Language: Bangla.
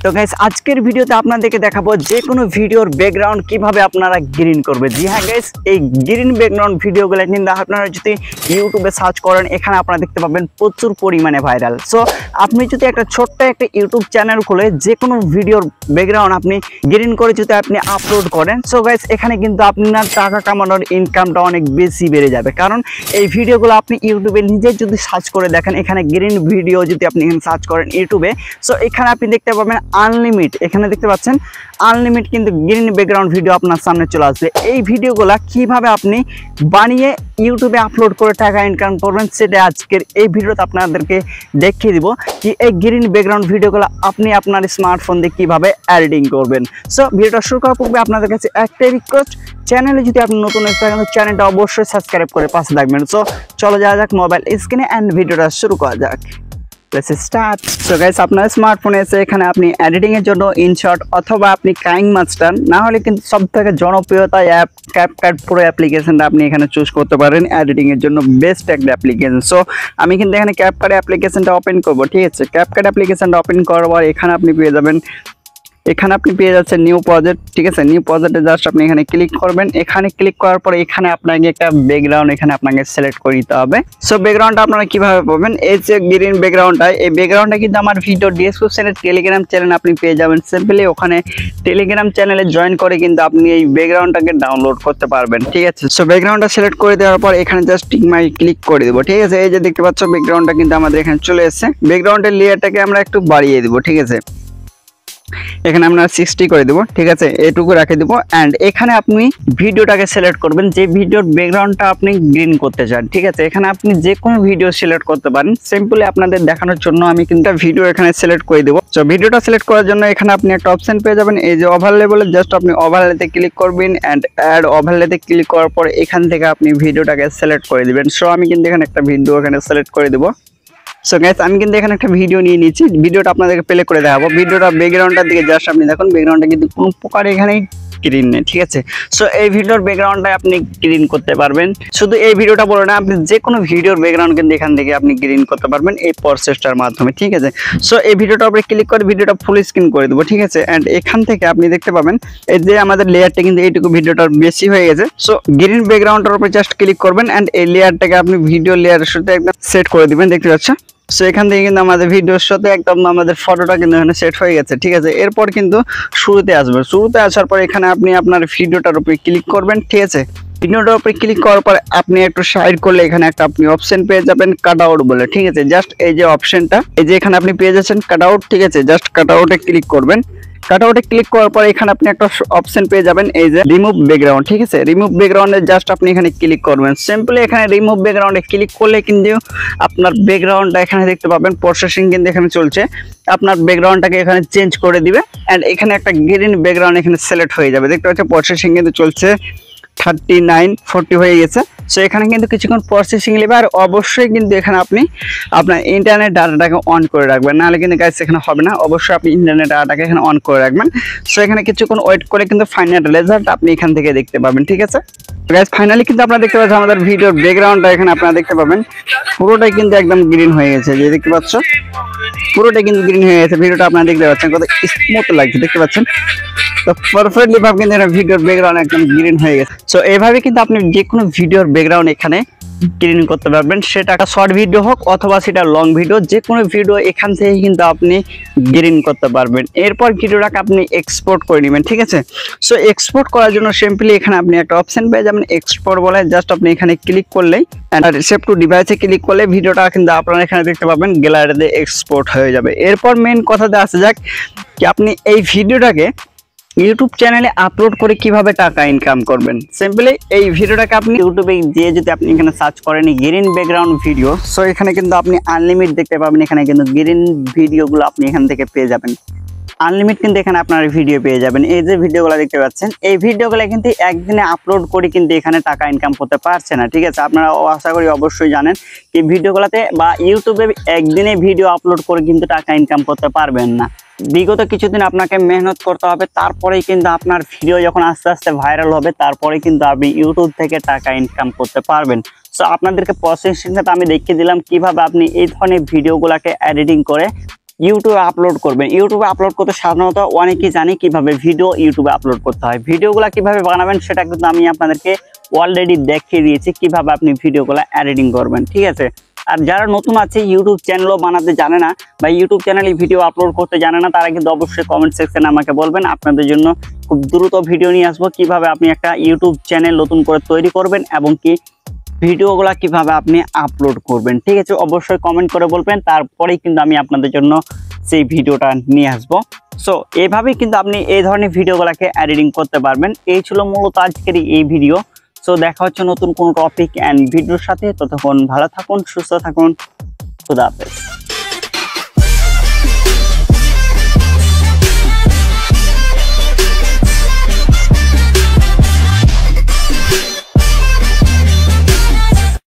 তো গাইস আজকের ভিডিওতে আপনাদেরকে দেখাবো যে কোনো ভিডিওর ব্যাকগ্রাউন্ড কিভাবে আপনারা গ্রিন করবে। জি হ্যাঁ গাইস, এই গ্রিন ব্যাকগ্রাউন্ড ভিডিওগুলো কিন্তু আপনারা যদি ইউটিউবে সার্চ করেন এখানে আপনারা দেখতে পাবেন প্রচুর পরিমাণে ভাইরাল। সো আপনি যদি একটা ছোট্ট একটা ইউটিউব চ্যানেল খুলে যে কোনো ভিডিওর ব্যাকগ্রাউন্ড আপনি গ্রিন করে যদি আপনি আপলোড করেন, সো গাইস এখানে কিন্তু আপনার টাকা কামানোর ইনকামটা অনেক বেশি বেড়ে যাবে। কারণ এই ভিডিওগুলো আপনি ইউটিউবে নিজে যদি সার্চ করে দেখেন, এখানে গ্রিন ভিডিও যদি আপনি এখানে সার্চ করেন ইউটিউবে, সো এখানে আপনি দেখতে পাবেন আনলিমিট, এখানে দেখতে পাচ্ছেন আনলিমিট কিন্তু গ্রিন ব্যাকগ্রাউন্ড ভিডিও আপনার সামনে চলে আসবে। এই ভিডিওগুলো কিভাবে আপনি বানিয়ে ইউটিউবে আপলোড করে টাকা ইনকাম করবেন সেটা আজকের এই ভিডিওতে আপনাদেরকে দেখিয়ে দিব কি এই গ্রিন ব্যাকগ্রাউন্ড ভিডিওগুলো আপনি আপনার স্মার্টফোন দিয়ে কিভাবে এডিটিং করবেন। সো ভিডিওটা শুরু করার পূর্বে আপনাদের কাছে একটাই রিকোয়েস্ট, চ্যানেলে যদি আপনি নতুন এসে থাকেন চ্যানেলটা অবশ্যই সাবস্ক্রাইব করে পাশে থাকবেন। সো চলো যাওয়া যাক মোবাইল স্ক্রিনে এন্ড ভিডিওটা শুরু করা যাক। Let's start. So guys, আপনার স্মার্টফোনে এসে এখানে আপনি এডিটিং এর জন্য ইনশট অথবা আপনি কাইং মাস্টার না হলে কিন্তু সবথেকে জনপ্রিয়তা অ্যাপ ক্যাপকাট প্রো অ্যাপ্লিকেশনটা আপনি এখানে চুজ করতে পারেন এডিটিং এর জন্য বেস্ট একটা অ্যাপ্লিকেশন। সো আমি কিন্তু এখানে ক্যাপকাট অ্যাপ্লিকেশনটা ওপেন করব, ঠিক আছে। ক্যাপকাট অ্যাপ্লিকেশনটা ওপেন করার পর এখানে আপনি পেয়ে যাবেন, এখানে আপনি পেয়ে যাচ্ছেন নিউ প্রজেক্ট, ঠিক আছে। নিউ প্রজেক্টে জাস্ট আপনি এখানে ক্লিক করবেন। এখানে ক্লিক করার পরে এখানে আপনাকে একটা ব্যাকগ্রাউন্ড এখানে আপনাকে সিলেক্ট করে দিতে হবে। সো ব্যাকগ্রাউন্ডটা আপনারা কিভাবে পাবেন, এই যে গ্রিন ব্যাকগ্রাউন্ডটা, এই ব্যাকগ্রাউন্ডটা কিন্তু আমার ভিডিও ডেসক্রিপশনে টেলিগ্রাম চ্যানেল আপনি পেয়ে যাবেন। সিম্পলি ওখানে টেলিগ্রাম চ্যানেলে জয়েন করে কিন্তু আপনি এই ব্যাকগ্রাউন্ডটাকে ডাউনলোড করতে পারবেন, ঠিক আছে। সো ব্যাকগ্রাউন্ডটা সিলেক্ট করে দেওয়ার পর এখানে জাস্ট টিক মাই ক্লিক করে দেবো, ঠিক আছে। এই যে দেখতে পাচ্ছ ব্যাকগ্রাউন্ডটা কিন্তু আমাদের এখানে চলে এসেছে। ব্যাকগ্রাউন্ডের লেয়ারটাকে আমরা একটু বাড়িয়ে দেবো, ঠিক আছে। এখানে আমরা 60 করে দেবো, ঠিক আছে, এটুকু রেখে দেবো। অ্যান্ড এখানে আপনি ভিডিওটাকে সিলেক্ট করবেন যে ভিডিওর ব্যাকগ্রাউন্ডটা আপনি গ্রিন করতে চান, ঠিক আছে। এখানে আপনি যে কোনো ভিডিও সিলেক্ট করতে পারেন। সিম্পলি আপনাদের দেখানোর জন্য আমি কিন্তু ভিডিও এখানে সিলেক্ট করে দেবো। তো ভিডিওটা সিলেক্ট করার জন্য এখানে আপনি একটা অপশন পেয়ে যাবেন, এই যে ওভারলে বলে, জাস্ট আপনি ওভারলেতে ক্লিক করবেন অ্যান্ড অ্যাড ওভারলেতে ক্লিক করার পর এখান থেকে আপনি ভিডিওটাকে সিলেক্ট করে দিবেন। সো আমি কিন্তু এখানে একটা ভিডিও এখানে সিলেক্ট করে দেবো। সো গাইস আমি কিন্তু এখানে একটা ভিডিও নিয়ে নিচ্ছি, ভিডিওটা আপনাদেরকে প্লে করে দেখাবো। ভিডিওটা ব্যাকগ্রাউন্ডটার দিকে জাস্ট আপনি দেখুন, ব্যাকগ্রাউন্ডটা কিন্তু কোনো প্রকার এখানে গ্রিন নেই, ঠিক আছে। সো এই ভিডিওর ব্যাকগ্রাউন্ডটা আপনি গ্রিন করতে পারবেন। শুধু এই ভিডিওটা বলে না, আপনি যে কোনো ভিডিওর ব্যাকগ্রাউন্ড কিন্তু এখান থেকে আপনি গ্রিন করতে পারবেন এই প্রসেসটার মাধ্যমে, ঠিক আছে। সো এই ভিডিওটা আপনি ক্লিক করে ভিডিওটা ফুল স্ক্রিন করে দেবো, ঠিক আছে। অ্যান্ড এখান থেকে আপনি দেখতে পাবেন এই যে আমাদের লেয়ারটা কিন্তু এইটুকু ভিডিওটার বেশি হয়ে গেছে। সো গ্রিন ব্যাকগ্রাউন্ডটার উপরে জাস্ট ক্লিক করবেন অ্যান্ড এই লেয়ারটাকে আপনি ভিডিও লেয়ারের সাথে একদম সেট করে দিবেন, দেখতে পাচ্ছেন। সো এখান থেকে কিন্তু আমাদের ভিডিওর সাথে একদম আমাদের ফটোটা কিন্তু এখানে সেট হয়ে গেছে, ঠিক আছে। এরপর কিন্তু শুরুতে আসবে, শুরুতে আসার পর এখানে আপনি আপনার ভিডিওটার উপরে ক্লিক করবেন, ঠিক আছে। ভিডিওটার উপরে ক্লিক করার পর আপনি একটু সাইড করলে এখানে একটা আপনি অপশন পেয়ে যাবেন কাট আউট বলে, ঠিক আছে। জাস্ট এই যে অপশনটা, এই যে এখানে আপনি পেয়ে যাচ্ছেন কাট আউট, ঠিক আছে। জাস্ট কাট আউটে ক্লিক করবেন। কাট আউটে ক্লিক করার পর এখানে আপনি একটা অপশন পেয়ে যাবেন, এই যে রিমুভ ব্যাকগ্রাউন্ড, ঠিক আছে। রিমুভ ব্যাকগ্রাউন্ডে জাস্ট আপনি এখানে ক্লিক করবেন। সিম্পলি এখানে রিমুভ ব্যাকগ্রাউন্ডে ক্লিক করলে কিন্তু আপনার ব্যাকগ্রাউন্ডটা এখানে দেখতে পাবেন প্রসেসিং কিন্তু এখানে চলছে। আপনার ব্যাকগ্রাউন্ডটাকে এখানে চেঞ্জ করে দিবে অ্যান্ড এখানে একটা গ্রিন ব্যাকগ্রাউন্ড এখানে সিলেক্ট হয়ে যাবে, দেখতে পাচ্ছেন। প্রসেসিং কিন্তু চলছে, 39-40 হয়ে গেছে। সো এখানে কিন্তু কিছুক্ষণ প্রসেসিং নেবে। আর অবশ্যই কিন্তু এখানে আপনি আপনার ইন্টারনেট ডাটাটাকে অন করে রাখবেন, নাহলে কিন্তু গাইস এখানে হবে না। অবশ্যই আপনি ইন্টারনেট ডাটাটাকে এখানে অন করে রাখবেন। সো এখানে কিছুক্ষণ ওয়েট করে কিন্তু ফাইনাল রেজাল্ট আপনি এখান থেকে দেখতে পাবেন, ঠিক আছে। গাইস ফাইনালি কিন্তু আপনারা দেখতে পাচ্ছেন আমাদের ভিডিওর ব্যাকগ্রাউন্ডটা এখানে আপনারা দেখতে পাবেন পুরোটাই কিন্তু একদম গ্রিন হয়ে গেছে, যে দেখতে পাচ্ছ পুরোটাই কিন্তু গ্রিন হয়ে গেছে। ভিডিওটা আপনারা দেখতে পাচ্ছেন কত স্মুথ লাগছে, দেখতে পাচ্ছেন। তো পারফেক্টলি ভাবে কিন্তু ভিডিওর ব্যাকগ্রাউন্ড একদম গ্রিন হয়ে গেছে। সো এইভাবে কিন্তু আপনি যে কোনো ভিডিওর ব্যাকগ্রাউন্ড এখানে গ্রিন করতে পারবেন, সেটা একটা শর্ট ভিডিও হোক অথবা সেটা লং ভিডিও, যে কোনো ভিডিও এখান থেকে কিন্তু আপনি গ্রিন করতে পারবেন। এরপর ভিডিওটাকে আপনি এক্সপোর্ট করে নেবেন, ঠিক আছে। সো এক্সপোর্ট করার জন্য সিম্পলি এখানে আপনি একটা অপশন পেয়ে যাবেন এক্সপোর্ট বলে, জাস্ট আপনি এখানে ক্লিক করলেই সেভ টু ডিভাইসে ক্লিক করলে ভিডিওটা কিন্তু আপনারা এখানে দেখতে পাবেন গ্যালারিতে এক্সপোর্ট হয়ে যাবে। এরপর মেন কথাতে আসা যাক কি আপনি এই ভিডিওটাকে ইউটিউব চ্যানেলে আপলোড করে কিভাবে টাকা ইনকাম করবেন। সিম্পলি এই ভিডিওটাকে আপনি ইউটিউবে দিয়ে যদি আপনি এখানে সার্চ করেন গ্রিন ব্যাকগ্রাউন্ড ভিডিও, সো এখানে কিন্তু আপনি আনলিমিট দেখতে পাবেন। এখানে কিন্তু গ্রিন ভিডিওগুলো আপনি এখান থেকে পেয়ে যাবেন আনলিমিট, কিন্তু এখানে আপনার ভিডিও পেয়ে যাবেন। এই যে ভিডিওগুলো দেখতে পাচ্ছেন, এই ভিডিওগুলো কিন্তু একদিনে আপলোড করে কিন্তু এখানে টাকা ইনকাম করতে পারছে না, ঠিক আছে। আপনারা আশা করি অবশ্যই জানেন এই ভিডিওগুলোতে বা ইউটিউবে একদিনে ভিডিও আপলোড করে কিন্তু টাকা ইনকাম করতে পারবেন না। বিগত কিছুদিন আপনাকে মেহনত করতে হবে, তারপরেই কিন্তু আপনার ভিডিও যখন আস্তে আস্তে ভাইরাল হবে তারপরে কিন্তু আপনি ইউটিউব থেকে টাকা ইনকাম করতে পারবেন। সো আপনাদেরকে প্রসেসিংটা আমি দেখিয়ে দিলাম কিভাবে আপনি এই ধরনের ভিডিওগুলোকে এডিটিং করে ইউটিউবে আপলোড করবেন। ইউটিউবে আপলোড করতে সাধারণত অনেকেই জানি কিভাবে ভিডিও ইউটিউবে আপলোড করতে হয়। ভিডিওগুলো কিভাবে বানাবেন সেটা কিন্তু আমি আপনাদেরকে অলরেডি দেখিয়ে দিয়েছি কিভাবে আপনি ভিডিওগুলো এডিটিং করবেন, ঠিক আছে। আর যারা নতুন আছে ইউটিউব চ্যানেলও বানাতে জানে না বা ইউটিউব চ্যানেলে ভিডিও আপলোড করতে জানে না, তারা কিন্তু অবশ্যই কমেন্ট সেকশনে আমাকে বলবেন। আপনাদের জন্য খুব দ্রুত ভিডিও নিয়ে আসবো কিভাবে আপনি একটা ইউটিউব চ্যানেল নতুন করে তৈরি করবেন এবং কি ভিডিওগুলো কিভাবে আপনি আপলোড করবেন, ঠিক আছে। অবশ্যই কমেন্ট করে বলবেন, তারপরেই কিন্তু আমি আপনাদের জন্য সেই ভিডিওটা নিয়ে আসবো। সো এইভাবেই কিন্তু আপনি এই ধরনের ভিডিওগুলোকে এডিটিং করতে পারবেন। এই ছিল মূলত আজকের এই ভিডিও। সো দেখা হচ্ছে নতুন কোনো টপিক অ্যান্ড ভিডিওর সাথে। ততক্ষণ ভালো থাকুন, সুস্থ থাকুন, খুদা হাফেজ।